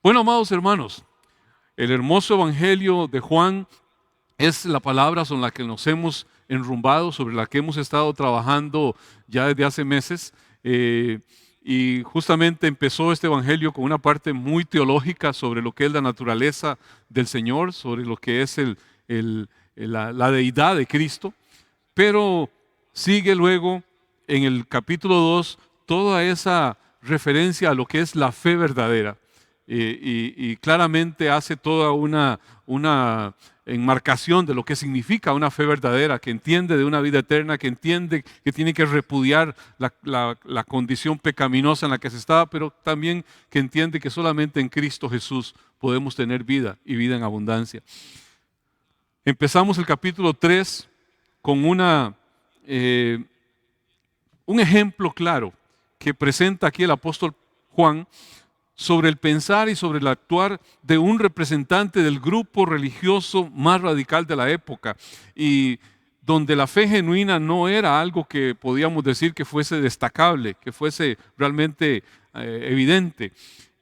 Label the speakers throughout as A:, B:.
A: Bueno, amados hermanos, el hermoso evangelio de Juan es la palabra sobre la que nos hemos enrumbado, sobre la que hemos estado trabajando ya desde hace meses. Y justamente empezó este evangelio con una parte muy teológica sobre lo que es la naturaleza del Señor, sobre lo que es la deidad de Cristo. Pero sigue luego en el capítulo 2 toda esa referencia a lo que es la fe verdadera. Y claramente hace toda una enmarcación de lo que significa una fe verdadera, que entiende de una vida eterna, que entiende que tiene que repudiar la condición pecaminosa en la que se estaba, pero también que entiende que solamente en Cristo Jesús podemos tener vida y vida en abundancia. Empezamos el capítulo 3 con un ejemplo claro que presenta aquí el apóstol Juan sobre el pensar y sobre el actuar de un representante del grupo religioso más radical de la época, y donde la fe genuina no era algo que podíamos decir que fuese destacable, que fuese realmente evidente.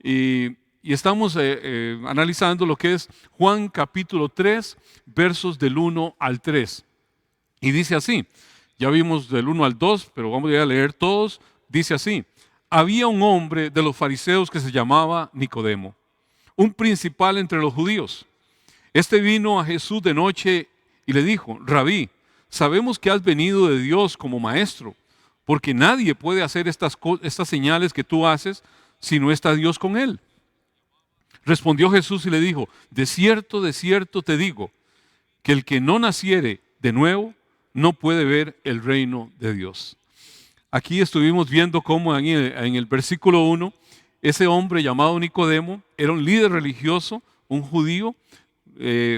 A: Y estamos analizando lo que es Juan capítulo 3, versos del 1 al 3. Y dice así, ya vimos del 1 al 2, pero vamos a leer todos. Dice así: había un hombre de los fariseos que se llamaba Nicodemo, un principal entre los judíos. Este vino a Jesús de noche y le dijo: Rabí, sabemos que has venido de Dios como maestro, porque nadie puede hacer estas señales que tú haces si no está Dios con él. Respondió Jesús y le dijo: de cierto te digo, que el que no naciere de nuevo no puede ver el reino de Dios. Aquí estuvimos viendo cómo en el versículo 1, ese hombre llamado Nicodemo era un líder religioso, un judío,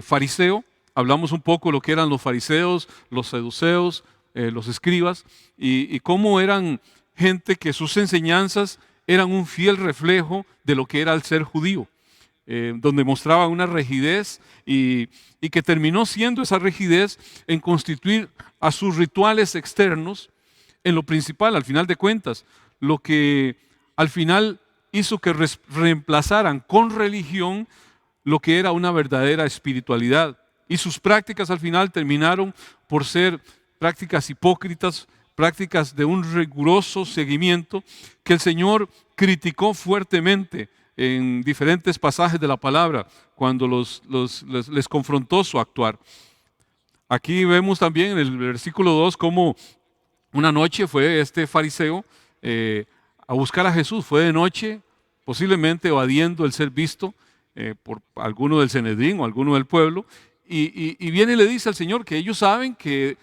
A: fariseo. Hablamos un poco de lo que eran los fariseos, los saduceos, los escribas, y cómo eran gente que sus enseñanzas eran un fiel reflejo de lo que era el ser judío. Donde mostraba una rigidez y que terminó siendo esa rigidez en constituir a sus rituales externos en lo principal, al final de cuentas, lo que al final hizo que reemplazaran con religión lo que era una verdadera espiritualidad. Y sus prácticas al final terminaron por ser prácticas hipócritas, prácticas de un riguroso seguimiento que el Señor criticó fuertemente en diferentes pasajes de la palabra cuando les confrontó su actuar. Aquí vemos también en el versículo 2 cómo una noche fue este fariseo a buscar a Jesús. Fue de noche, posiblemente evadiendo el ser visto por alguno del Sanedrín o alguno del pueblo, y viene y le dice al Señor que ellos saben que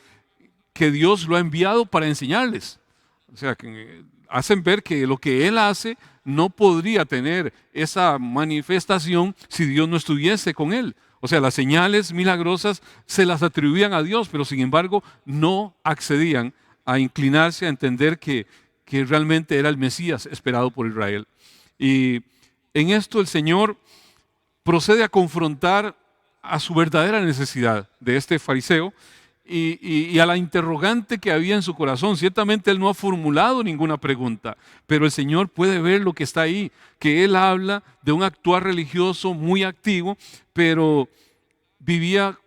A: Dios lo ha enviado para enseñarles. O sea, que hacen ver que lo que Él hace no podría tener esa manifestación si Dios no estuviese con Él. O sea, las señales milagrosas se las atribuían a Dios, pero sin embargo no accedían a inclinarse a entender que realmente era el Mesías esperado por Israel. Y en esto el Señor procede a confrontar a su verdadera necesidad de este fariseo y a la interrogante que había en su corazón. Ciertamente él no ha formulado ninguna pregunta, pero el Señor puede ver lo que está ahí, que él habla de un actuar religioso muy activo, pero vivía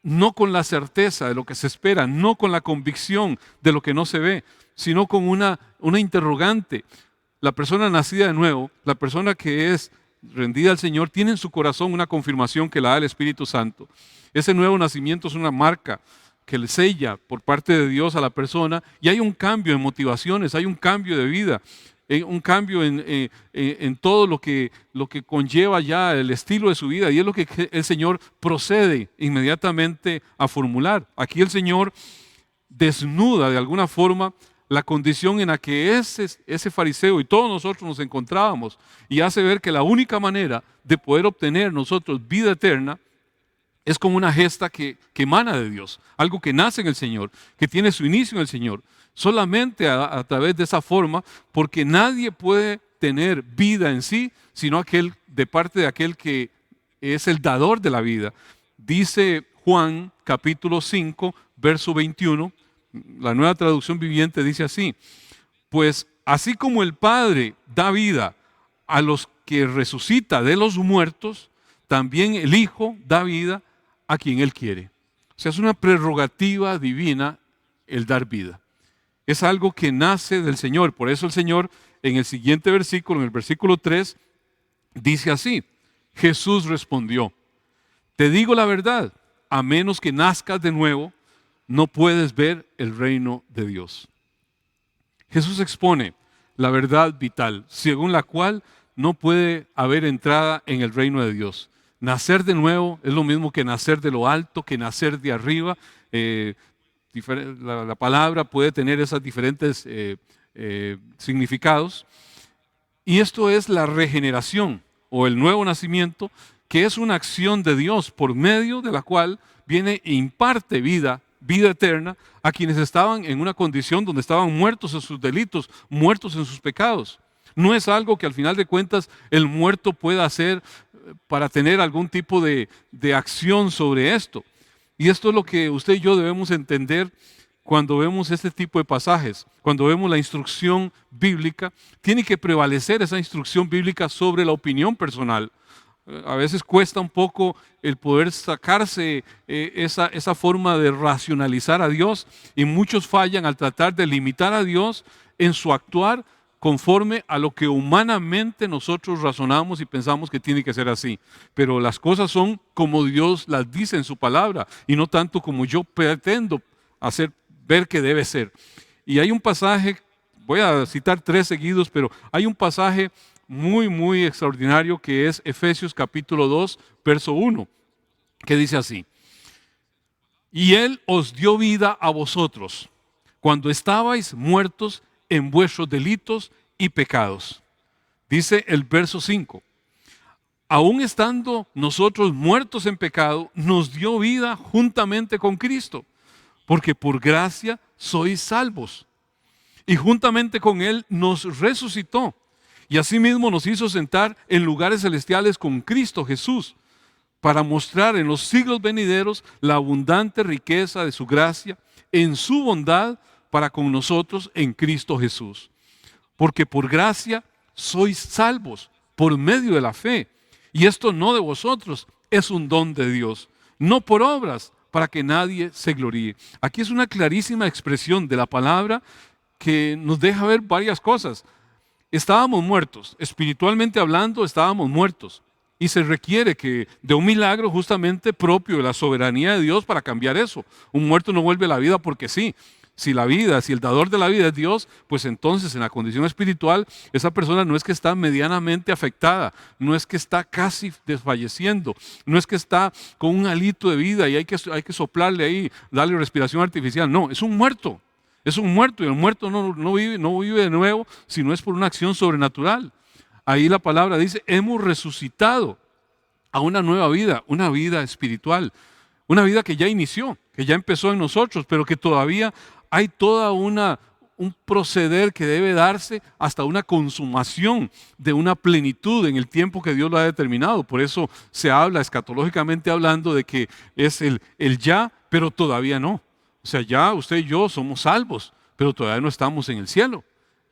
A: no con la certeza de lo que se espera, no con la convicción de lo que no se ve, sino con una interrogante. La persona nacida de nuevo, la persona que es rendida al Señor, tiene en su corazón una confirmación que la da el Espíritu Santo. Ese nuevo nacimiento es una marca que le sella por parte de Dios a la persona, y hay un cambio en motivaciones, hay un cambio de vida, un cambio en todo lo que conlleva ya el estilo de su vida, y es lo que el Señor procede inmediatamente a formular. Aquí el Señor desnuda de alguna forma la condición en la que ese fariseo y todos nosotros nos encontrábamos, y hace ver que la única manera de poder obtener nosotros vida eterna es como una gesta que emana de Dios, algo que nace en el Señor, que tiene su inicio en el Señor, solamente a través de esa forma, porque nadie puede tener vida en sí, sino de parte de aquel que es el dador de la vida. Dice Juan capítulo 5, verso 21, la Nueva Traducción Viviente dice así: pues así como el Padre da vida a los que resucita de los muertos, también el Hijo da vida a quien Él quiere. O sea, es una prerrogativa divina el dar vida. Es algo que nace del Señor. Por eso el Señor en el siguiente versículo, en el versículo 3, dice así: Jesús respondió: te digo la verdad, a menos que nazcas de nuevo, no puedes ver el reino de Dios. Jesús expone la verdad vital, según la cual no puede haber entrada en el reino de Dios. Nacer de nuevo es lo mismo que nacer de lo alto, que nacer de arriba. La palabra puede tener esos diferentes significados. Y esto es la regeneración o el nuevo nacimiento, que es una acción de Dios por medio de la cual viene e imparte vida eterna a quienes estaban en una condición donde estaban muertos en sus delitos, muertos en sus pecados. No es algo que al final de cuentas el muerto pueda hacer para tener algún tipo de acción sobre esto. Y esto es lo que usted y yo debemos entender cuando vemos este tipo de pasajes. Cuando vemos la instrucción bíblica, tiene que prevalecer esa instrucción bíblica sobre la opinión personal. A veces cuesta un poco el poder sacarse esa forma de racionalizar a Dios, y muchos fallan al tratar de limitar a Dios en su actuar conforme a lo que humanamente nosotros razonamos y pensamos que tiene que ser así. Pero las cosas son como Dios las dice en su palabra y no tanto como yo pretendo hacer ver que debe ser. Y hay un pasaje, voy a citar 3 seguidos, pero hay un pasaje muy, muy extraordinario que es Efesios capítulo 2, verso 1, que dice así: y Él os dio vida a vosotros cuando estabais muertos en vuestros delitos y pecados. Dice el verso 5: aún estando nosotros muertos en pecado, nos dio vida juntamente con Cristo, porque por gracia sois salvos. Y juntamente con Él nos resucitó, y asimismo nos hizo sentar en lugares celestiales con Cristo Jesús, para mostrar en los siglos venideros la abundante riqueza de su gracia en su bondad para con nosotros en Cristo Jesús. Porque por gracia sois salvos por medio de la fe. Y esto no de vosotros, es un don de Dios, no por obras, para que nadie se gloríe. Aquí es una clarísima expresión de la palabra que nos deja ver varias cosas. Estábamos muertos, espiritualmente hablando estábamos muertos. Y se requiere de un milagro justamente propio de la soberanía de Dios para cambiar eso. Un muerto no vuelve a la vida porque sí. Si el dador de la vida es Dios, pues entonces en la condición espiritual esa persona no es que está medianamente afectada, no es que está casi desfalleciendo, no es que está con un hálito de vida y hay que soplarle ahí, darle respiración artificial. No, es un muerto. Es un muerto, y el muerto no vive de nuevo si no es por una acción sobrenatural. Ahí la palabra dice: hemos resucitado a una nueva vida, una vida espiritual, una vida que ya inició, que ya empezó en nosotros, pero que todavía hay toda un proceder que debe darse hasta una consumación de una plenitud en el tiempo que Dios lo ha determinado. Por eso se habla escatológicamente hablando de que es el ya, pero todavía no. O sea, ya usted y yo somos salvos, pero todavía no estamos en el cielo.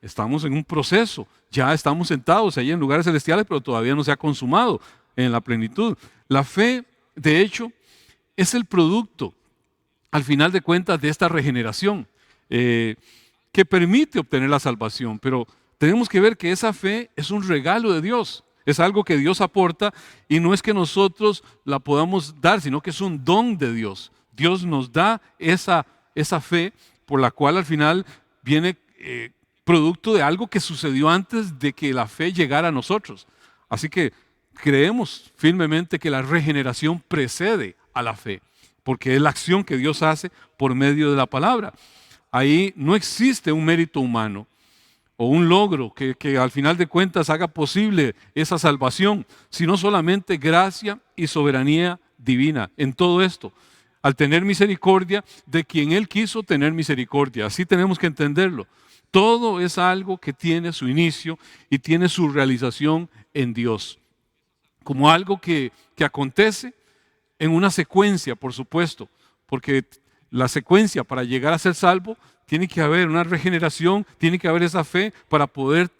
A: Estamos en un proceso, ya estamos sentados ahí en lugares celestiales, pero todavía no se ha consumado en la plenitud. La fe, de hecho, es el producto, al final de cuentas, de esta regeneración que permite obtener la salvación. Pero tenemos que ver que esa fe es un regalo de Dios, es algo que Dios aporta y no es que nosotros la podamos dar, sino que es un don de Dios. Dios nos da esa fe por la cual al final viene producto de algo que sucedió antes de que la fe llegara a nosotros. Así que creemos firmemente que la regeneración precede a la fe, porque es la acción que Dios hace por medio de la palabra. Ahí no existe un mérito humano o un logro que al final de cuentas haga posible esa salvación, sino solamente gracia y soberanía divina en todo esto, al tener misericordia de quien Él quiso tener misericordia. Así tenemos que entenderlo. Todo es algo que tiene su inicio y tiene su realización en Dios, como algo que acontece en una secuencia, por supuesto, porque la secuencia para llegar a ser salvo tiene que haber una regeneración, tiene que haber esa fe para poder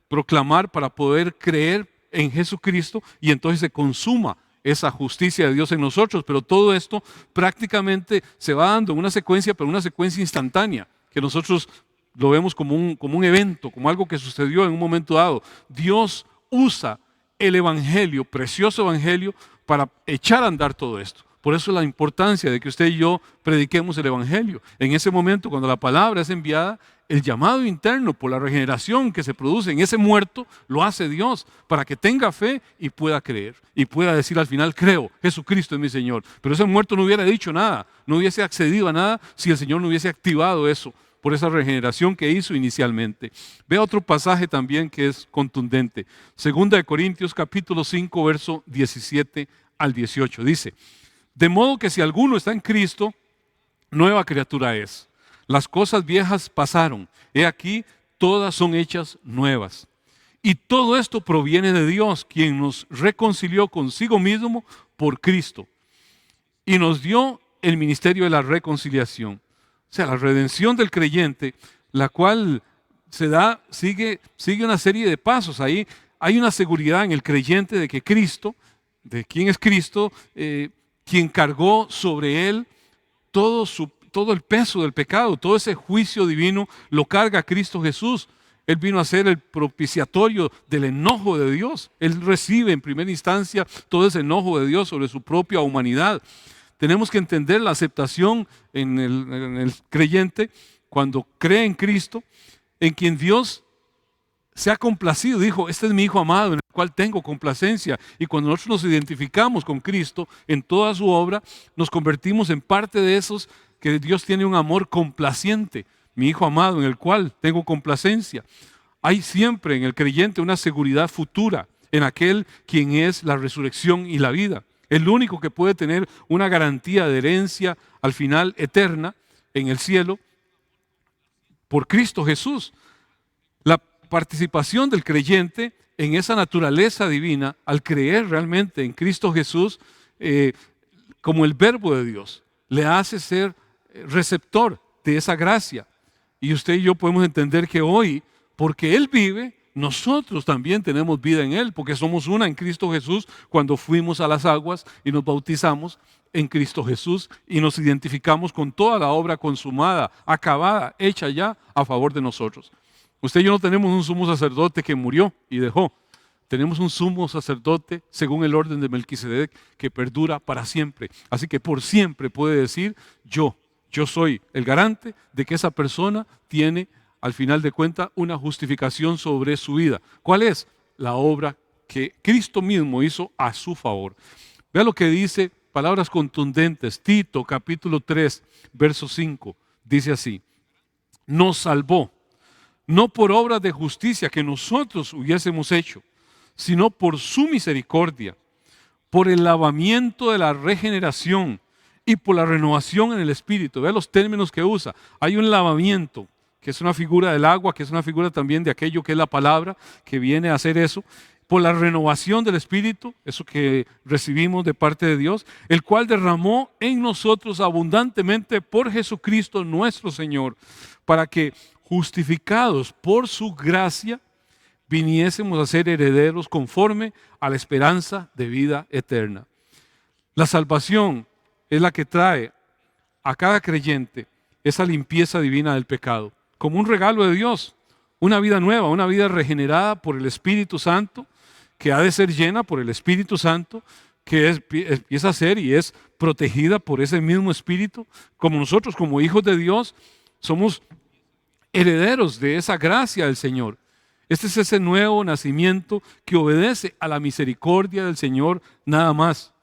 A: proclamar para poder creer en Jesucristo y entonces se consuma esa justicia de Dios en nosotros. Pero todo esto prácticamente se va dando en una secuencia, pero una secuencia instantánea, que nosotros lo vemos como un evento, como algo que sucedió en un momento dado. Dios usa el evangelio, precioso evangelio, para echar a andar todo esto. Por eso la importancia de que usted y yo prediquemos el evangelio. En ese momento, cuando la palabra es enviada, el llamado interno por la regeneración que se produce en ese muerto, lo hace Dios para que tenga fe y pueda creer. Y pueda decir al final, creo, Jesucristo es mi Señor. Pero ese muerto no hubiera dicho nada, no hubiese accedido a nada si el Señor no hubiese activado eso por esa regeneración que hizo inicialmente. Vea otro pasaje también que es contundente. Segunda de Corintios capítulo 5, verso 17 al 18. Dice, de modo que si alguno está en Cristo, nueva criatura es. Las cosas viejas pasaron. He aquí, todas son hechas nuevas. Y todo esto proviene de Dios, quien nos reconcilió consigo mismo por Cristo. Y nos dio el ministerio de la reconciliación. O sea, la redención del creyente, la cual se da, sigue una serie de pasos. Ahí hay una seguridad en el creyente de que Cristo, de quién es Cristo, quien cargó sobre él todo el peso del pecado, todo ese juicio divino lo carga Cristo Jesús. Él vino a ser el propiciatorio del enojo de Dios. Él recibe en primera instancia todo ese enojo de Dios sobre su propia humanidad. Tenemos que entender la aceptación en el creyente cuando cree en Cristo, en quien Dios se ha complacido. Dijo, este es mi Hijo amado en el cual tengo complacencia. Y cuando nosotros nos identificamos con Cristo en toda su obra, nos convertimos en parte de esos que Dios tiene un amor complaciente. Mi Hijo amado en el cual tengo complacencia. Hay siempre en el creyente una seguridad futura en aquel quien es la resurrección y la vida. El único que puede tener una garantía de herencia al final eterna en el cielo por Cristo Jesús. La participación del creyente en esa naturaleza divina al creer realmente en Cristo Jesús como el verbo de Dios le hace ser receptor de esa gracia. Y usted y yo podemos entender que hoy, porque Él vive, nosotros también tenemos vida en Él, porque somos una en Cristo Jesús cuando fuimos a las aguas y nos bautizamos en Cristo Jesús y nos identificamos con toda la obra consumada, acabada, hecha ya a favor de nosotros. Usted y yo no tenemos un sumo sacerdote que murió y dejó. Tenemos un sumo sacerdote según el orden de Melquisedec que perdura para siempre. Así que por siempre puede decir, yo soy el garante de que esa persona tiene al final de cuentas una justificación sobre su vida. ¿Cuál es? La obra que Cristo mismo hizo a su favor. Vea lo que dice, palabras contundentes, Tito capítulo 3, verso 5, dice así, nos salvó, no por obras de justicia que nosotros hubiésemos hecho, sino por su misericordia, por el lavamiento de la regeneración y por la renovación en el Espíritu. Vea los términos que usa. Hay un lavamiento, que es una figura del agua, que es una figura también de aquello que es la palabra, que viene a hacer eso, por la renovación del Espíritu, eso que recibimos de parte de Dios, el cual derramó en nosotros abundantemente por Jesucristo nuestro Señor, para que justificados por su gracia, viniésemos a ser herederos conforme a la esperanza de vida eterna. La salvación es la que trae a cada creyente esa limpieza divina del pecado, como un regalo de Dios, una vida nueva, una vida regenerada por el Espíritu Santo, que ha de ser llena por el Espíritu Santo, que empieza a ser y es protegida por ese mismo Espíritu, como nosotros como hijos de Dios somos herederos de esa gracia del Señor. Este es ese nuevo nacimiento que obedece a la misericordia del Señor nada más.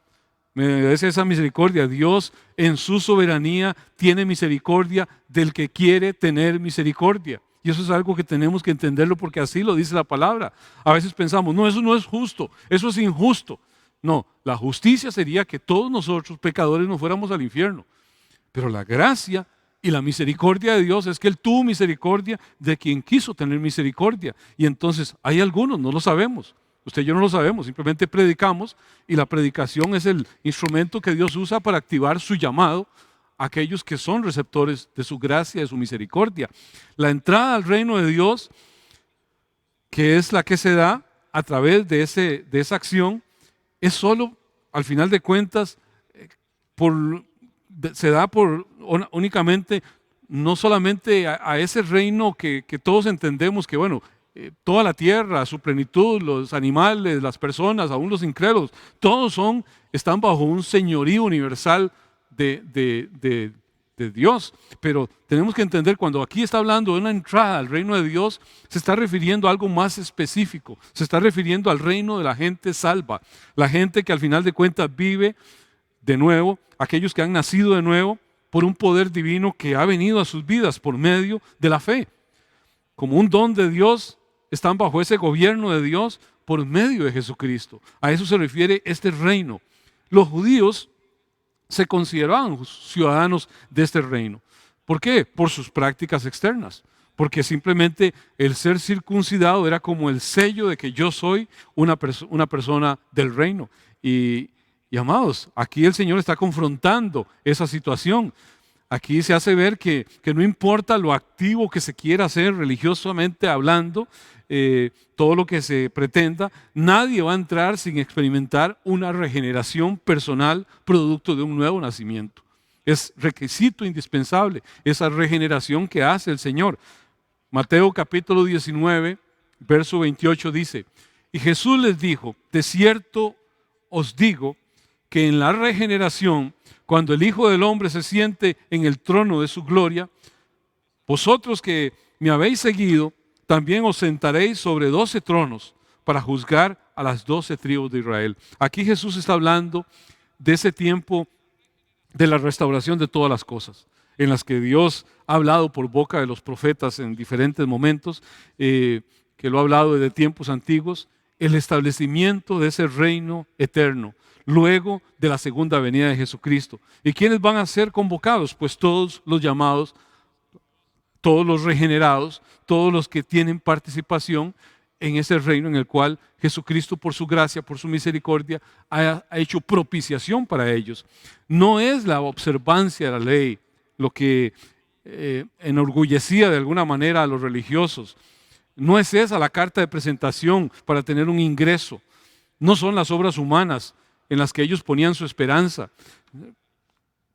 A: Me obedece esa misericordia. Dios en su soberanía tiene misericordia del que quiere tener misericordia. Y eso es algo que tenemos que entenderlo porque así lo dice la palabra. A veces pensamos, no, eso no es justo, eso es injusto. No, la justicia sería que todos nosotros, pecadores, nos fuéramos al infierno. Pero la gracia y la misericordia de Dios es que Él tuvo misericordia de quien quiso tener misericordia. Y entonces hay algunos, no lo sabemos. Usted y yo no lo sabemos, simplemente predicamos y la predicación es el instrumento que Dios usa para activar su llamado a aquellos que son receptores de su gracia, de su misericordia. La entrada al reino de Dios que es la que se da a través de esa acción, es solo, al final de cuentas, se da únicamente, no solamente a ese reino que todos entendemos que, bueno, toda la tierra, su plenitud, los animales, las personas, aún los incrédulos, todos están bajo un señorío universal de Dios. Pero tenemos que entender, cuando aquí está hablando de una entrada al reino de Dios, se está refiriendo a algo más específico. Se está refiriendo al reino de la gente salva, la gente que al final de cuentas vive de nuevo, aquellos que han nacido de nuevo por un poder divino que ha venido a sus vidas por medio de la fe. Como un don de Dios, están bajo ese gobierno de Dios por medio de Jesucristo. A eso se refiere este reino. Los judíos se consideraban ciudadanos de este reino. ¿Por qué? Por sus prácticas externas. Porque simplemente el ser circuncidado era como el sello de que yo soy una persona del reino. Y amados, aquí el Señor está confrontando esa situación. Aquí se hace ver que no importa lo activo que se quiera hacer religiosamente hablando, todo lo que se pretenda, nadie va a entrar sin experimentar una regeneración personal producto de un nuevo nacimiento. Es requisito indispensable esa regeneración que hace el Señor. Mateo capítulo 19, verso 28 dice: y Jesús les dijo, de cierto os digo que en la regeneración, cuando el Hijo del Hombre se siente en el trono de su gloria, vosotros que me habéis seguido, también os sentaréis sobre 12 tronos para juzgar a las 12 tribus de Israel. Aquí Jesús está hablando de ese tiempo de la restauración de todas las cosas, en las que Dios ha hablado por boca de los profetas en diferentes momentos, que lo ha hablado desde tiempos antiguos, el establecimiento de ese reino eterno, luego de la segunda venida de Jesucristo. ¿Y quiénes van a ser convocados? Pues todos los llamados, todos los regenerados, todos los que tienen participación en ese reino en el cual Jesucristo, por su gracia, por su misericordia, ha hecho propiciación para ellos. No es la observancia de la ley lo que enorgullecía de alguna manera a los religiosos. No es esa la carta de presentación para tener un ingreso. No son las obras humanas en las que ellos ponían su esperanza.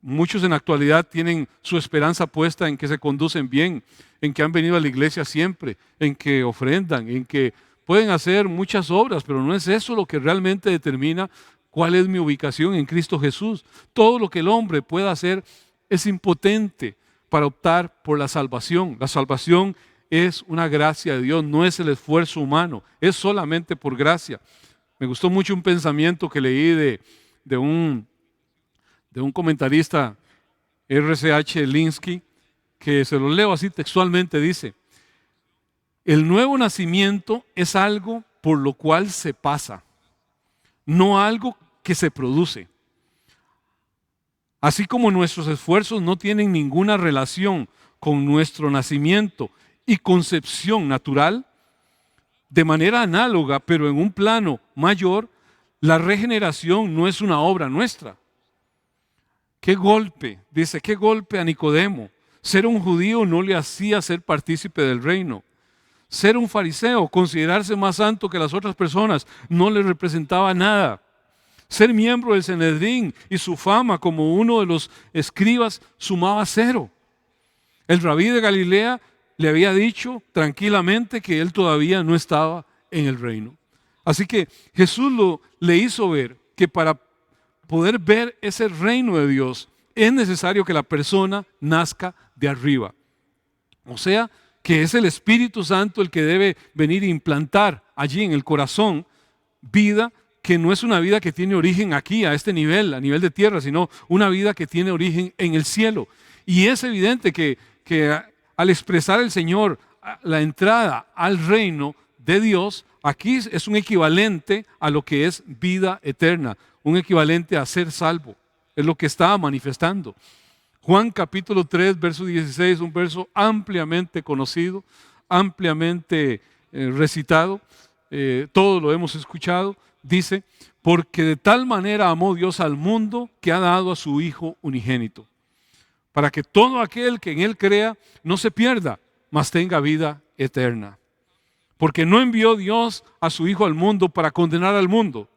A: Muchos en la actualidad tienen su esperanza puesta en que se conducen bien, en que han venido a la iglesia siempre, en que ofrendan, en que pueden hacer muchas obras, pero no es eso lo que realmente determina cuál es mi ubicación en Cristo Jesús. Todo lo que el hombre pueda hacer es impotente para optar por la salvación. La salvación es una gracia de Dios, no es el esfuerzo humano, es solamente por gracia. Me gustó mucho un pensamiento que leí de un comentarista, R.C.H. Linsky, que se lo leo así textualmente, dice: el nuevo nacimiento es algo por lo cual se pasa, no algo que se produce. Así como nuestros esfuerzos no tienen ninguna relación con nuestro nacimiento y concepción natural, de manera análoga, pero en un plano mayor, la regeneración no es una obra nuestra. Qué golpe, dice, qué golpe a Nicodemo. Ser un judío no le hacía ser partícipe del reino. Ser un fariseo, considerarse más santo que las otras personas, no le representaba nada. Ser miembro del Sanedrín y su fama como uno de los escribas sumaba cero. El rabí de Galilea le había dicho tranquilamente que él todavía no estaba en el reino. Así que Jesús le hizo ver que para poder ver ese reino de Dios es necesario que la persona nazca de arriba. O sea, que es el Espíritu Santo el que debe venir a implantar allí en el corazón vida que no es una vida que tiene origen aquí, a este nivel, a nivel de tierra, sino una vida que tiene origen en el cielo. Y es evidente que al expresar el Señor la entrada al reino de Dios, aquí es un equivalente a lo que es vida eterna, un equivalente a ser salvo. Es lo que está manifestando. Juan capítulo 3, verso 16, un verso ampliamente conocido, ampliamente recitado, todos lo hemos escuchado, dice: porque de tal manera amó Dios al mundo que ha dado a su Hijo unigénito, para que todo aquel que en Él crea no se pierda, mas tenga vida eterna. Porque no envió Dios a su Hijo al mundo para condenar al mundo,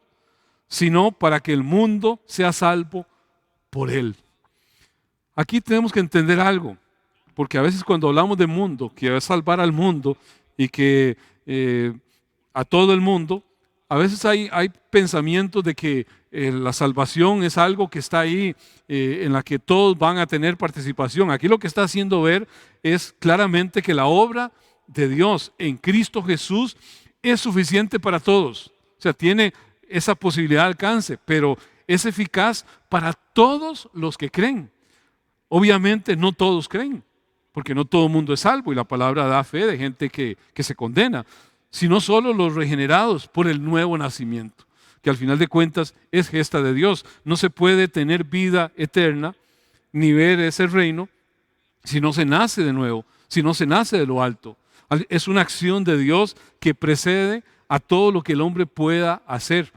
A: sino para que el mundo sea salvo por Él. Aquí tenemos que entender algo, porque a veces cuando hablamos de mundo, que es salvar al mundo y que a todo el mundo, a veces hay pensamientos de que la salvación es algo que está ahí, en la que todos van a tener participación. Aquí lo que está haciendo ver es claramente que la obra de Dios en Cristo Jesús es suficiente para todos. O sea, tiene esa posibilidad de alcance, pero es eficaz para todos los que creen. Obviamente no todos creen, porque no todo el mundo es salvo y la palabra da fe de gente que se condena, sino solo los regenerados por el nuevo nacimiento, que al final de cuentas es gesta de Dios. No se puede tener vida eterna ni ver ese reino si no se nace de nuevo, si no se nace de lo alto. Es una acción de Dios que precede a todo lo que el hombre pueda hacer.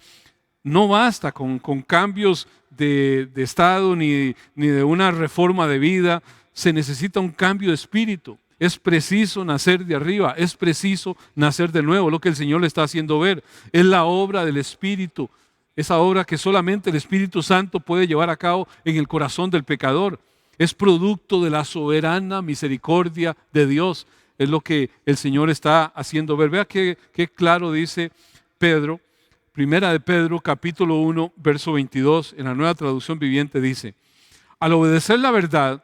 A: No basta con cambios de estado ni de una reforma de vida. Se necesita un cambio de espíritu. Es preciso nacer de arriba, es preciso nacer de nuevo. Lo que el Señor le está haciendo ver es la obra del Espíritu, esa obra que solamente el Espíritu Santo puede llevar a cabo en el corazón del pecador. Es producto de la soberana misericordia de Dios. Es lo que el Señor está haciendo ver. Vea qué claro dice Pedro. Primera de Pedro, capítulo 1, verso 22, en la Nueva Traducción Viviente dice: al obedecer la verdad,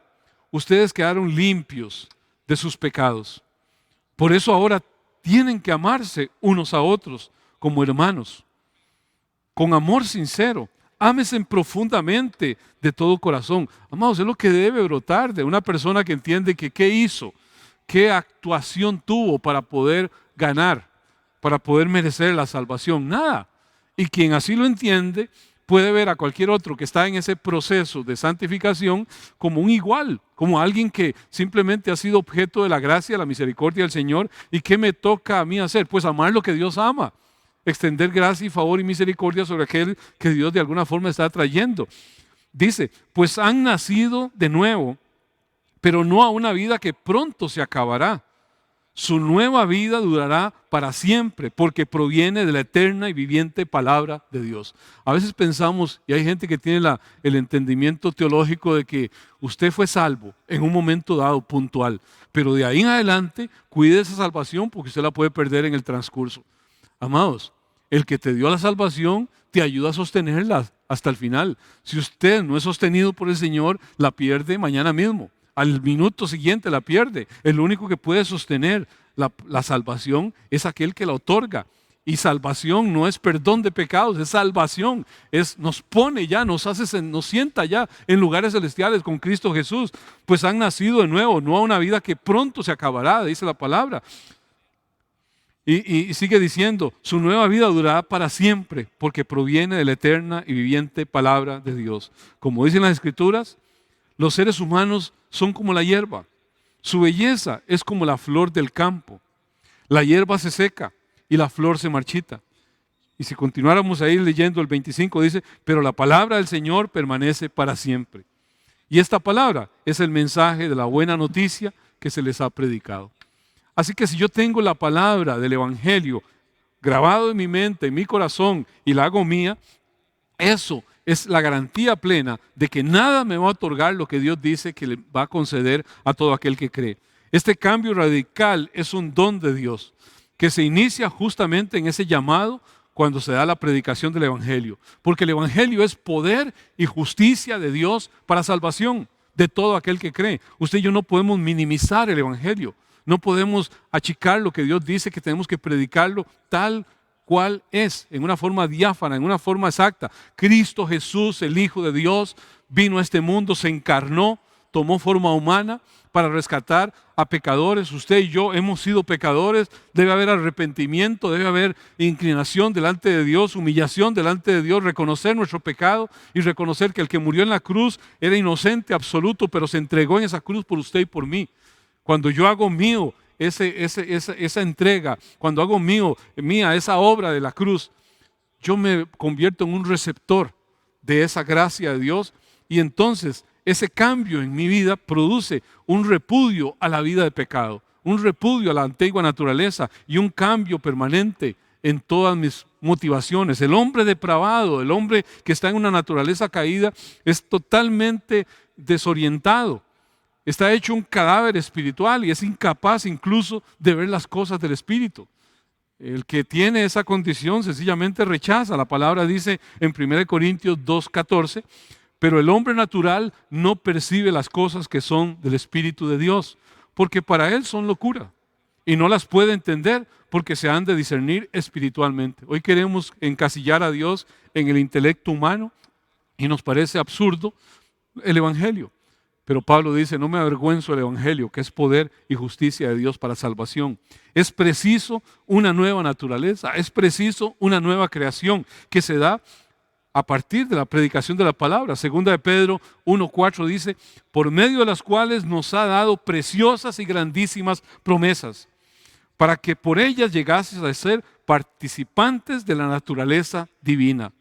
A: ustedes quedaron limpios de sus pecados. Por eso ahora tienen que amarse unos a otros como hermanos, con amor sincero. Ámense profundamente de todo corazón. Amados, es lo que debe brotar de una persona que entiende que qué hizo, qué actuación tuvo para poder ganar, para poder merecer la salvación. Nada. Y quien así lo entiende puede ver a cualquier otro que está en ese proceso de santificación como un igual, como alguien que simplemente ha sido objeto de la gracia, la misericordia del Señor. ¿Y qué me toca a mí hacer? Pues amar lo que Dios ama, extender gracia y favor y misericordia sobre aquel que Dios de alguna forma está trayendo. Dice, pues han nacido de nuevo, pero no a una vida que pronto se acabará. Su nueva vida durará para siempre, porque proviene de la eterna y viviente palabra de Dios. A veces pensamos, y hay gente que tiene el entendimiento teológico de que usted fue salvo en un momento dado, puntual, pero de ahí en adelante cuide esa salvación porque usted la puede perder en el transcurso. Amados, el que te dio la salvación te ayuda a sostenerla hasta el final. Si usted no es sostenido por el Señor, la pierde mañana mismo. Al minuto siguiente la pierde. El único que puede sostener la salvación es aquel que la otorga. Y salvación no es perdón de pecados, es salvación. Nos pone ya, nos sienta ya en lugares celestiales con Cristo Jesús. Pues han nacido de nuevo, no a una vida que pronto se acabará, dice la palabra. Y sigue diciendo, su nueva vida durará para siempre, porque proviene de la eterna y viviente palabra de Dios. Como dicen las Escrituras, los seres humanos son como la hierba. Su belleza es como la flor del campo. La hierba se seca y la flor se marchita. Y si continuáramos a ir leyendo el 25 dice, pero la palabra del Señor permanece para siempre. Y esta palabra es el mensaje de la buena noticia que se les ha predicado. Así que si yo tengo la palabra del Evangelio grabado en mi mente, en mi corazón y la hago mía, eso es la garantía plena de que nada me va a otorgar lo que Dios dice que le va a conceder a todo aquel que cree. Este cambio radical es un don de Dios que se inicia justamente en ese llamado cuando se da la predicación del Evangelio. Porque el Evangelio es poder y justicia de Dios para salvación de todo aquel que cree. Usted y yo no podemos minimizar el Evangelio. No podemos achicar lo que Dios dice, que tenemos que predicarlo tal cual es, en una forma diáfana, en una forma exacta. Cristo Jesús, el Hijo de Dios, vino a este mundo, se encarnó, tomó forma humana para rescatar a pecadores. Usted y yo hemos sido pecadores, debe haber arrepentimiento, debe haber inclinación delante de Dios, humillación delante de Dios, reconocer nuestro pecado y reconocer que el que murió en la cruz era inocente absoluto, pero se entregó en esa cruz por usted y por mí. Cuando yo hago mío esa entrega, cuando hago mía esa obra de la cruz, yo me convierto en un receptor de esa gracia de Dios y entonces ese cambio en mi vida produce un repudio a la vida de pecado, un repudio a la antigua naturaleza y un cambio permanente en todas mis motivaciones. El hombre depravado, el hombre que está en una naturaleza caída, es totalmente desorientado. Está hecho un cadáver espiritual y es incapaz incluso de ver las cosas del espíritu. El que tiene esa condición sencillamente rechaza. La palabra dice en 1 Corintios 2:14, pero el hombre natural no percibe las cosas que son del Espíritu de Dios, porque para él son locura y no las puede entender porque se han de discernir espiritualmente. Hoy queremos encasillar a Dios en el intelecto humano y nos parece absurdo el Evangelio. Pero Pablo dice, no me avergüenzo del Evangelio, que es poder y justicia de Dios para salvación. Es preciso una nueva naturaleza, es preciso una nueva creación que se da a partir de la predicación de la palabra. Segunda de Pedro 1:4 dice, por medio de las cuales nos ha dado preciosas y grandísimas promesas, para que por ellas llegases a ser participantes de la naturaleza divina,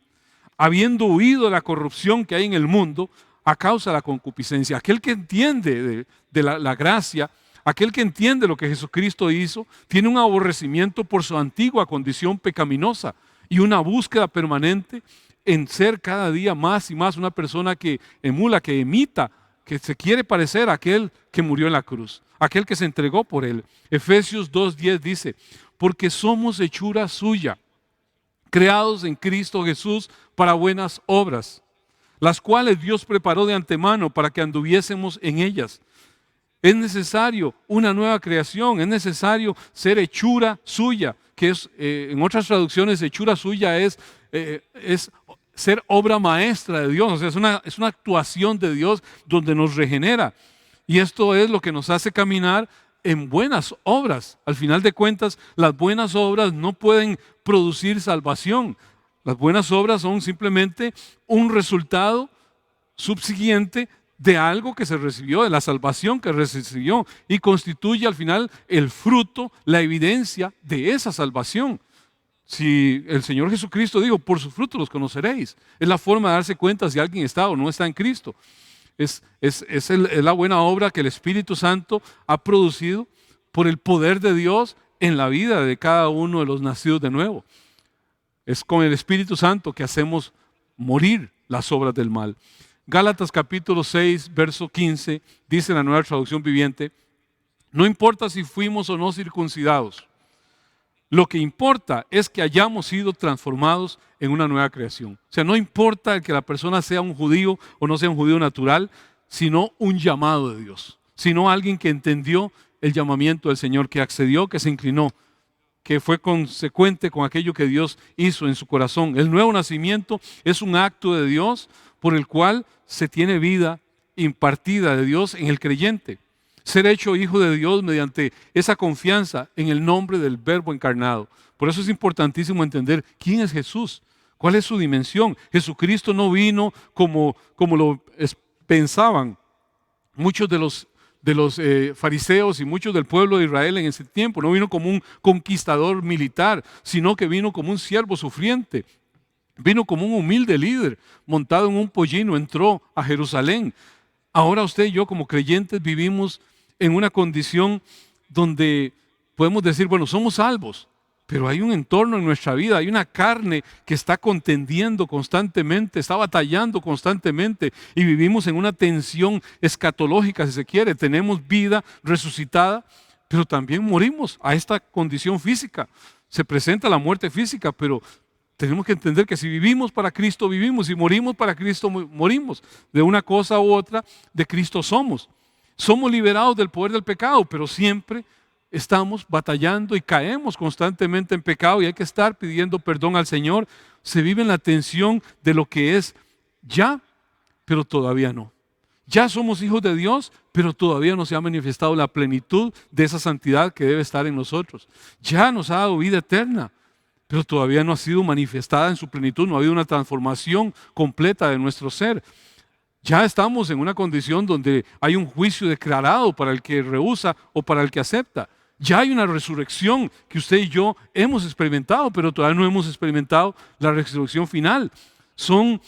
A: habiendo huido de la corrupción que hay en el mundo a causa de la concupiscencia. Aquel que entiende de la gracia, aquel que entiende lo que Jesucristo hizo, tiene un aborrecimiento por su antigua condición pecaminosa y una búsqueda permanente en ser cada día más y más una persona que emula, que imita, que se quiere parecer a aquel que murió en la cruz, aquel que se entregó por él. Efesios 2:10 dice, porque somos hechura suya, creados en Cristo Jesús para buenas obras, las cuales Dios preparó de antemano para que anduviésemos en ellas. Es necesario una nueva creación, es necesario ser hechura suya, que es, en otras traducciones, hechura suya es ser obra maestra de Dios, o sea, es una actuación de Dios donde nos regenera. Y esto es lo que nos hace caminar en buenas obras. Al final de cuentas, las buenas obras no pueden producir salvación. Las buenas obras son simplemente un resultado subsiguiente de algo que se recibió, de la salvación que recibió, y constituye al final el fruto, la evidencia de esa salvación. Si el Señor Jesucristo dijo, por sus frutos los conoceréis, es la forma de darse cuenta si alguien está o no está en Cristo. Es la buena obra que el Espíritu Santo ha producido por el poder de Dios en la vida de cada uno de los nacidos de nuevo. Es con el Espíritu Santo que hacemos morir las obras del mal. Gálatas capítulo 6, verso 15, dice en la Nueva Traducción Viviente, no importa si fuimos o no circuncidados, lo que importa es que hayamos sido transformados en una nueva creación. O sea, no importa que la persona sea un judío o no sea un judío natural, sino un llamado de Dios, sino alguien que entendió el llamamiento del Señor, que accedió, que se inclinó, que fue consecuente con aquello que Dios hizo en su corazón. El nuevo nacimiento es un acto de Dios por el cual se tiene vida impartida de Dios en el creyente. Ser hecho hijo de Dios mediante esa confianza en el nombre del Verbo encarnado. Por eso es importantísimo entender quién es Jesús, cuál es su dimensión. Jesucristo no vino como lo pensaban muchos de los fariseos y muchos del pueblo de Israel en ese tiempo. No vino como un conquistador militar, sino que vino como un siervo sufriente. Vino como un humilde líder, montado en un pollino, entró a Jerusalén. Ahora usted y yo como creyentes vivimos en una condición donde podemos decir, bueno, somos salvos, pero hay un entorno en nuestra vida, hay una carne que está contendiendo constantemente, está batallando constantemente y vivimos en una tensión escatológica, si se quiere. Tenemos vida resucitada, pero también morimos a esta condición física. Se presenta la muerte física, pero tenemos que entender que si vivimos para Cristo, vivimos. Si morimos para Cristo, morimos. De una cosa u otra, de Cristo somos. Somos liberados del poder del pecado, pero siempre estamos batallando y caemos constantemente en pecado y hay que estar pidiendo perdón al Señor. Se vive en la tensión de lo que es ya, pero todavía no. Ya somos hijos de Dios, pero todavía no se ha manifestado la plenitud de esa santidad que debe estar en nosotros. Ya nos ha dado vida eterna, pero todavía no ha sido manifestada en su plenitud, no ha habido una transformación completa de nuestro ser. Ya estamos en una condición donde hay un juicio declarado para el que rehúsa o para el que acepta. Ya hay una resurrección que usted y yo hemos experimentado, pero todavía no hemos experimentado la resurrección final. Son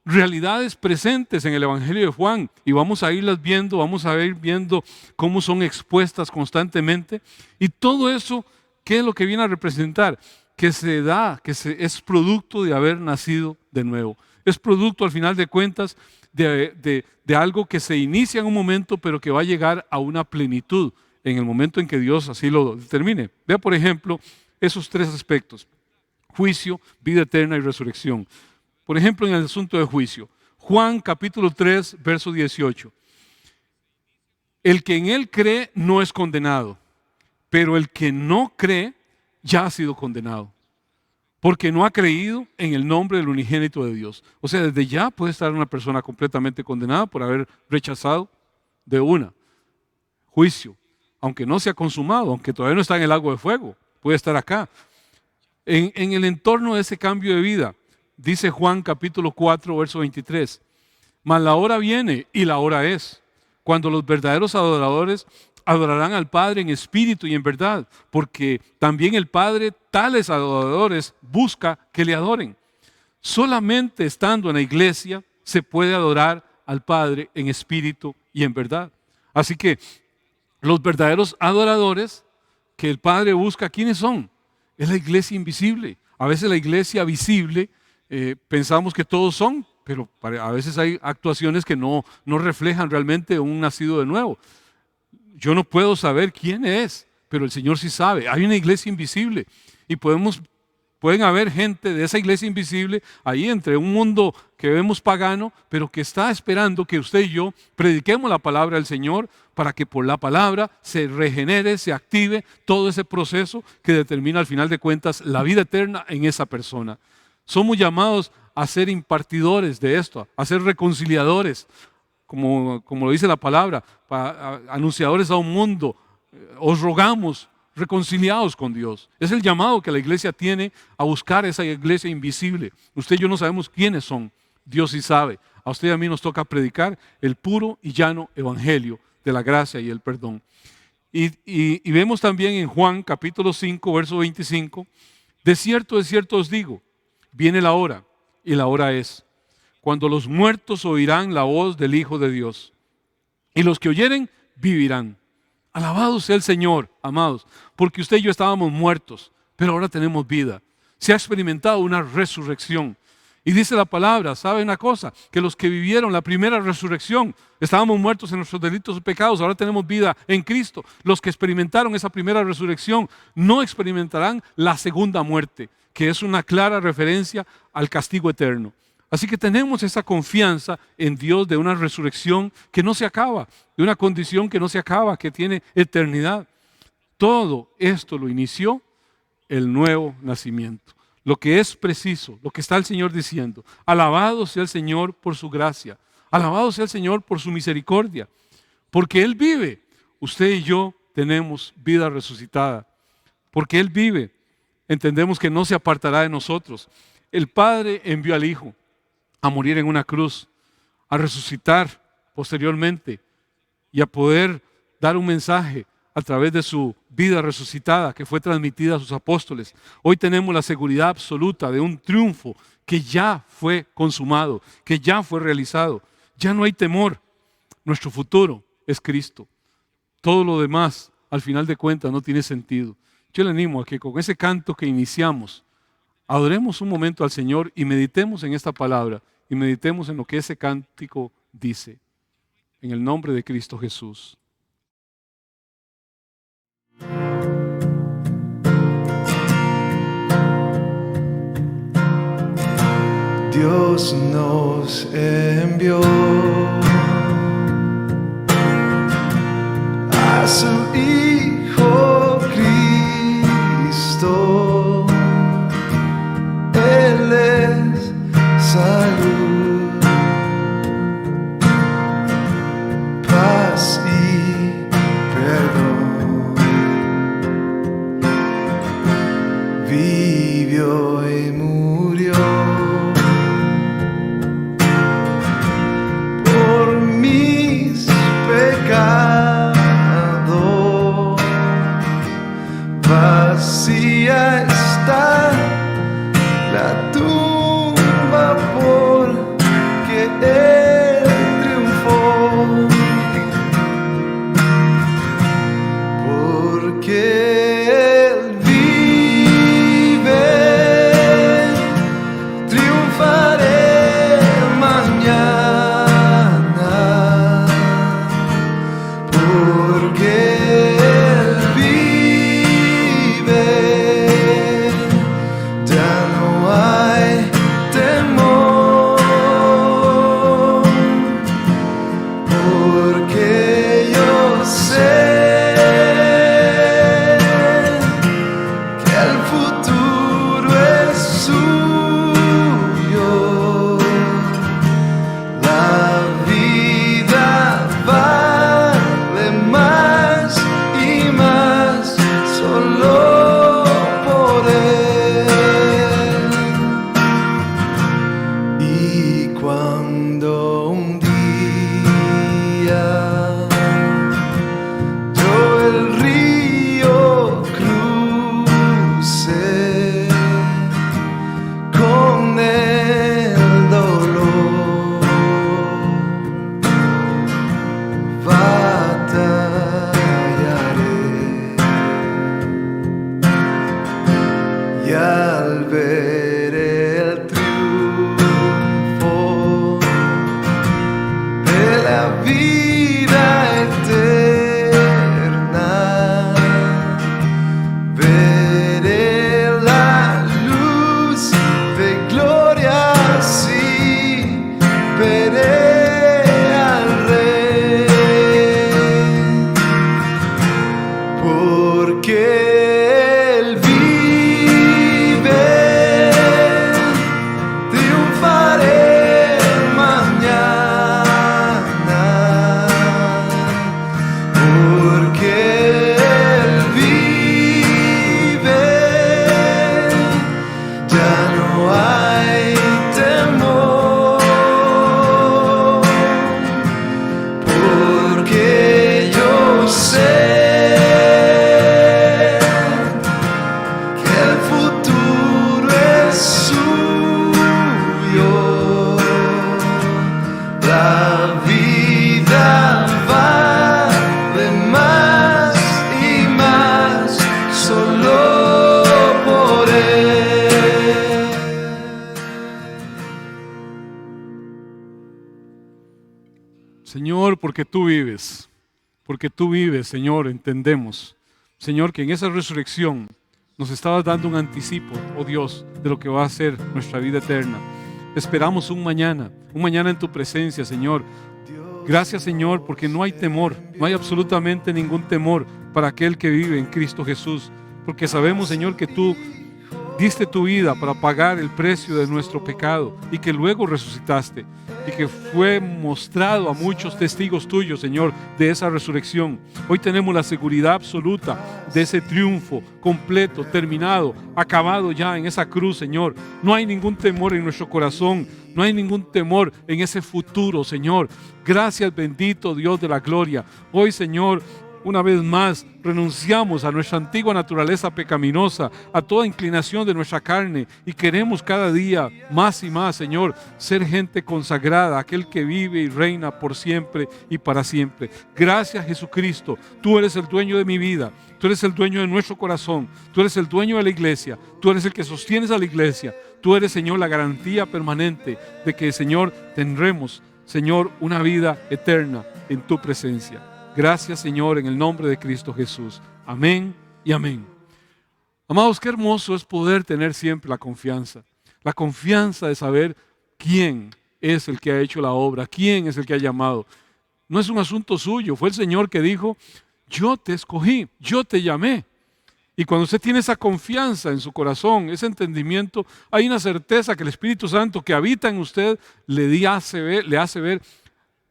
A: realidades presentes en el Evangelio de Juan y vamos a irlas viendo, vamos a ir viendo cómo son expuestas constantemente. Y todo eso, ¿qué es lo que viene a representar? Que es producto de haber nacido de nuevo. Es producto, al final de cuentas, de algo que se inicia en un momento, pero que va a llegar a una plenitud en el momento en que Dios así lo determine. Vea, por ejemplo, esos tres aspectos: juicio, vida eterna y resurrección. Por ejemplo, en el asunto de juicio, Juan capítulo 3, verso 18. El que en él cree no es condenado, pero el que no cree ya ha sido condenado, porque no ha creído en el nombre del unigénito de Dios. O sea, desde ya puede estar una persona completamente condenada por haber rechazado de una. Juicio, aunque no se ha consumado, aunque todavía no está en el lago de fuego, puede estar acá. En el entorno de ese cambio de vida, dice Juan capítulo 4, verso 23, mas la hora viene y la hora es, cuando los verdaderos adoradores adorarán al Padre en espíritu y en verdad, porque también el Padre tales adoradores busca que le adoren. Solamente estando en la iglesia se puede adorar al Padre en espíritu y en verdad. Así que los verdaderos adoradores que el Padre busca, ¿quiénes son? Es la iglesia invisible. A veces la iglesia visible pensamos que todos son, pero a veces hay actuaciones que no reflejan realmente un nacido de nuevo. Yo no puedo saber quién es, pero el Señor sí sabe. Hay una iglesia invisible y pueden haber gente de esa iglesia invisible ahí entre un mundo que vemos pagano, pero que está esperando que usted y yo prediquemos la palabra del Señor para que por la palabra se regenere, se active todo ese proceso que determina al final de cuentas la vida eterna en esa persona. Somos llamados a ser impartidores de esto, a ser reconciliadores, como lo dice la palabra, anunciadores a un mundo. Os rogamos, reconciliados con Dios. Es el llamado que la iglesia tiene a buscar esa iglesia invisible. Usted y yo no sabemos quiénes son, Dios sí sabe. A usted y a mí nos toca predicar el puro y llano evangelio de la gracia y el perdón. Y vemos también en Juan capítulo 5, verso 25, de cierto os digo, viene la hora, y la hora es, cuando los muertos oirán la voz del Hijo de Dios, y los que oyeren vivirán. Alabado sea el Señor, amados, porque usted y yo estábamos muertos, pero ahora tenemos vida. Se ha experimentado una resurrección. Y dice la palabra, ¿sabe una cosa? Que los que vivieron la primera resurrección, estábamos muertos en nuestros delitos y pecados, ahora tenemos vida en Cristo. Los que experimentaron esa primera resurrección no experimentarán la segunda muerte, que es una clara referencia al castigo eterno. Así que tenemos esa confianza en Dios de una resurrección que no se acaba, de una condición que no se acaba, que tiene eternidad. Todo esto lo inició el nuevo nacimiento. Lo que es preciso, lo que está el Señor diciendo. Alabado sea el Señor por su gracia. Alabado sea el Señor por su misericordia. Porque Él vive. Usted y yo tenemos vida resucitada. Porque Él vive, entendemos que no se apartará de nosotros. El Padre envió al Hijo a morir en una cruz, a resucitar posteriormente y a poder dar un mensaje a través de su vida resucitada que fue transmitida a sus apóstoles. Hoy tenemos la seguridad absoluta de un triunfo que ya fue consumado, que ya fue realizado. Ya no hay temor. Nuestro futuro es Cristo. Todo lo demás, al final de cuentas, no tiene sentido. Yo le animo a que con ese canto que iniciamos, adoremos un momento al Señor y meditemos en esta palabra y meditemos en lo que ese cántico dice. En el nombre de Cristo Jesús.
B: Dios nos envió a su Hijo Cristo. Él es salud, paz y perdón. Vivió y murió por Cuando un día yo el río crucé con el dolor, batallaré, y al ver el triunfo de la vida eterna, veré la luz de gloria, sí, veré al Rey, porque Él vive, triunfaré mañana, porque Él vive, ya no hay temor, porque yo sé que el futuro es suyo, la vida vale más y más solo por Él.
A: Señor, porque tú vives, Señor, entendemos, Señor, que en esa resurrección nos estabas dando un anticipo, oh Dios, de lo que va a ser nuestra vida eterna. Esperamos un mañana en tu presencia, Señor. Gracias, Señor, porque no hay temor, no hay absolutamente ningún temor para aquel que vive en Cristo Jesús, porque sabemos, Señor, que tú diste tu vida para pagar el precio de nuestro pecado y que luego resucitaste y que fue mostrado a muchos testigos tuyos, Señor, de esa resurrección. Hoy tenemos la seguridad absoluta de ese triunfo completo, terminado, acabado ya en esa cruz, Señor. No hay ningún temor en nuestro corazón, no hay ningún temor en ese futuro, Señor. Gracias, bendito Dios de la gloria. Hoy, Señor, una vez más, renunciamos a nuestra antigua naturaleza pecaminosa, a toda inclinación de nuestra carne y queremos cada día más y más, Señor, ser gente consagrada, aquel que vive y reina por siempre y para siempre. Gracias, Jesucristo. Tú eres el dueño de mi vida, tú eres el dueño de nuestro corazón, tú eres el dueño de la iglesia, tú eres el que sostienes a la iglesia, tú eres, Señor, la garantía permanente de que, Señor, tendremos, Señor, una vida eterna en tu presencia. Gracias, Señor, en el nombre de Cristo Jesús. Amén y amén. Amados, qué hermoso es poder tener siempre la confianza de saber quién es el que ha hecho la obra, quién es el que ha llamado. No es un asunto suyo, fue el Señor que dijo, yo te escogí, yo te llamé. Y cuando usted tiene esa confianza en su corazón, ese entendimiento, hay una certeza que el Espíritu Santo que habita en usted le hace ver,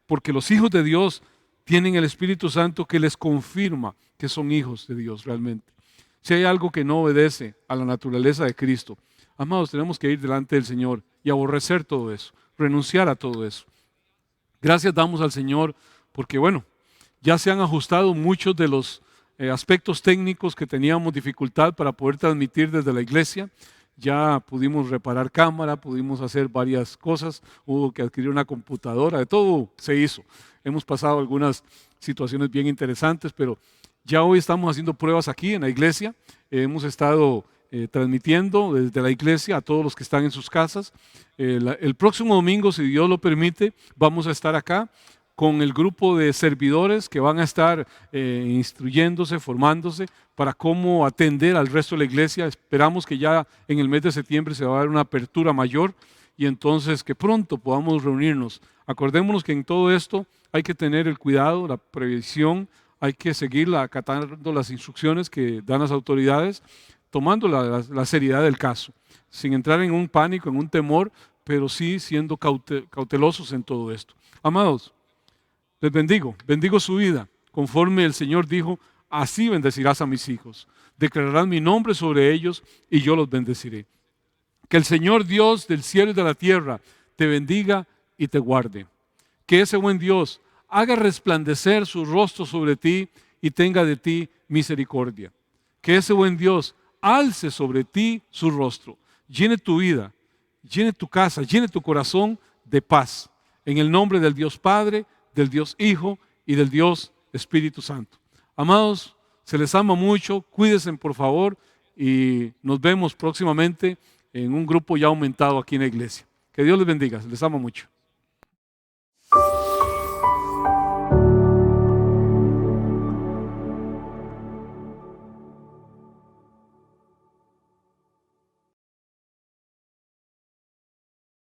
A: porque los hijos de Dios tienen el Espíritu Santo que les confirma que son hijos de Dios realmente. Si hay algo que no obedece a la naturaleza de Cristo, amados, tenemos que ir delante del Señor y aborrecer todo eso, renunciar a todo eso. Gracias damos al Señor porque, bueno, ya se han ajustado muchos de los aspectos técnicos que teníamos dificultad para poder transmitir desde la iglesia. Ya pudimos reparar cámara, pudimos hacer varias cosas, hubo que adquirir una computadora, de todo se hizo. Hemos pasado algunas situaciones bien interesantes, pero ya hoy estamos haciendo pruebas aquí en la iglesia. Hemos estado transmitiendo desde la iglesia a todos los que están en sus casas. El próximo domingo, si Dios lo permite, vamos a estar acá con el grupo de servidores que van a estar instruyéndose, formándose para cómo atender al resto de la iglesia. Esperamos que ya en el mes de septiembre se va a dar una apertura mayor y entonces que pronto podamos reunirnos. Acordémonos que en todo esto hay que tener el cuidado, la previsión, hay que seguir acatando las instrucciones que dan las autoridades, tomando la seriedad del caso, sin entrar en un pánico, en un temor, pero sí siendo cautelosos en todo esto. Amados, les bendigo su vida, conforme el Señor dijo, así bendecirás a mis hijos, declararás mi nombre sobre ellos y yo los bendeciré. Que el Señor Dios del cielo y de la tierra te bendiga y te guarde. Que ese buen Dios haga resplandecer su rostro sobre ti y tenga de ti misericordia. Que ese buen Dios alce sobre ti su rostro, llene tu vida, llene tu casa, llene tu corazón de paz. En el nombre del Dios Padre, del Dios Hijo y del Dios Espíritu Santo. Amados, se les ama mucho, cuídense por favor y nos vemos próximamente en un grupo ya aumentado aquí en la iglesia. Que Dios les bendiga, se les ama mucho.